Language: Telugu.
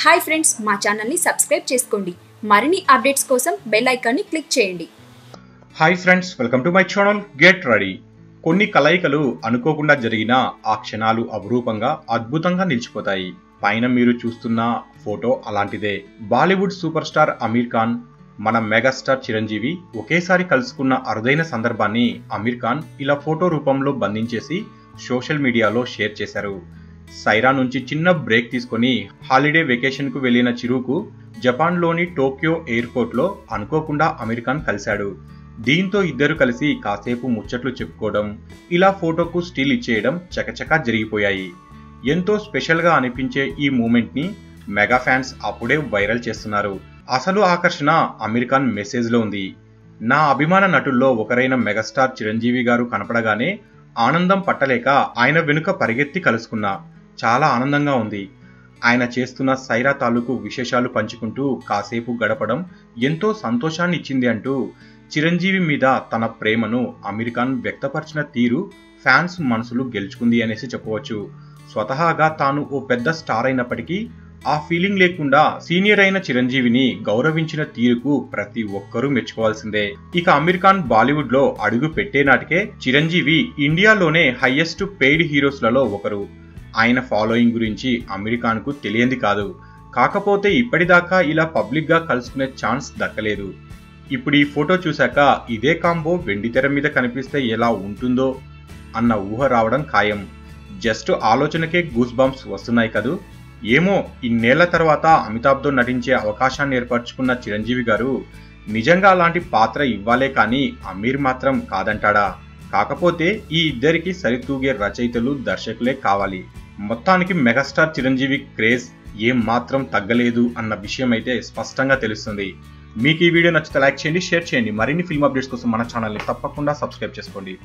హాయ్ ఫ్రెండ్స్, మా ఛానల్ని సబ్స్క్రైబ్ చేసుకోండి. మరిన్ని అప్డేట్స్ కోసం బెల్ ఐకాన్ని క్లిక్ చేయండి. Hi friends, welcome to my channel. Get ready. కొన్ని కలయికలు అనుకోకుండా జరిగిన ఆ క్షణాలు అపురూపంగా అద్భుతంగా నిలిచిపోతాయి. పైన మీరు చూస్తున్న ఫోటో అలాంటిదే. బాలీవుడ్ సూపర్ స్టార్ అమీర్ ఖాన్, మన మెగాస్టార్ చిరంజీవి ఒకేసారి కలుసుకున్న అరుదైన సందర్భాన్ని అమీర్ ఖాన్ ఇలా ఫోటో రూపంలో బంధించేసి సోషల్ మీడియాలో షేర్ చేశారు. సైరా నుంచి చిన్న బ్రేక్ తీసుకొని హాలిడే వెకేషన్ కు వెళ్లిన చిరుకు జపాన్లోని టోక్యో ఎయిర్పోర్ట్లో అనుకోకుండా అమీర్ ఖాన్ కలిశాడు. దీంతో ఇద్దరు కలిసి కాసేపు ముచ్చట్లు చెప్పుకోవడం, ఇలా ఫోటోకు స్టిల్ ఇచ్చేయడం చకచకా జరిగిపోయాయి. ఎంతో స్పెషల్ గా అనిపించే ఈ మూమెంట్ ని మెగా ఫ్యాన్స్ అప్పుడే వైరల్ చేస్తున్నారు. అసలు ఆకర్షణ అమీర్ ఖాన్ మెసేజ్ లో ఉంది. నా అభిమాన నటుల్లో ఒకరైన మెగాస్టార్ చిరంజీవి గారు కనపడగానే ఆనందం పట్టలేక ఆయన వెనుక పరిగెత్తి కలుసుకున్నా. చాలా ఆనందంగా ఉంది. ఆయన చేస్తున్న సైరా తాలూకు విశేషాలు పంచుకుంటూ కాసేపు గడపడం ఎంతో సంతోషాన్ని ఇచ్చింది అంటూ చిరంజీవి మీద తన ప్రేమను అమీర్ ఖాన్ వ్యక్తపరిచిన తీరు ఫ్యాన్స్ మనసులు గెలుచుకుంది అనేసి చెప్పవచ్చు. స్వతహాగా తాను ఓ పెద్ద స్టార్ అయినప్పటికీ ఆ ఫీలింగ్ లేకుండా సీనియర్ అయిన చిరంజీవిని గౌరవించిన తీరుకు ప్రతి ఒక్కరూ మెచ్చుకోవాల్సిందే. ఇక అమీర్ ఖాన్ బాలీవుడ్ లో అడుగు పెట్టే నాటికే చిరంజీవి ఇండియాలోనే హైయెస్ట్ పెయిడ్ హీరోస్ లలో ఒకరు. ఆయన ఫాలోయింగ్ గురించి అమీర్ ఖాన్ కు తెలియంది కాదు. కాకపోతే ఇప్పటిదాకా ఇలా పబ్లిక్ గా కలుసుకునే ఛాన్స్ దక్కలేదు. ఇప్పుడు ఈ ఫోటో చూశాక ఇదే కాంబో వెండితెర మీద కనిపిస్తే ఎలా ఉంటుందో అన్న ఊహ రావడం ఖాయం. జస్ట్ ఆలోచనకే గూస్ బంప్స్ వస్తున్నాయి కదూ. ఏమో, ఇన్నేళ్ల తర్వాత అమితాబ్ తో నటించే అవకాశాన్ని ఏర్పరచుకున్న చిరంజీవి గారు నిజంగా అలాంటి పాత్ర ఇవ్వాలే కానీ అమీర్ మాత్రం కాదంటాడా? కాకపోతే ఈ ఇద్దరికి సరితూగే రచయితలు, దర్శకులే కావాలి. మొత్తానికి మెగాస్టార్ చిరంజీవి క్రేజ్ ఏం మాత్రం తగ్గలేదు అన్న విషయం అయితే స్పష్టంగా తెలుస్తుంది. మీకు ఈ వీడియో నచ్చితే లైక్ చేయండి, షేర్ చేయండి. మరిన్ని ఫిల్మ్ అప్డేట్స్ కోసం మన ఛానల్ని తప్పకుండా సబ్స్క్రైబ్ చేసుకోండి.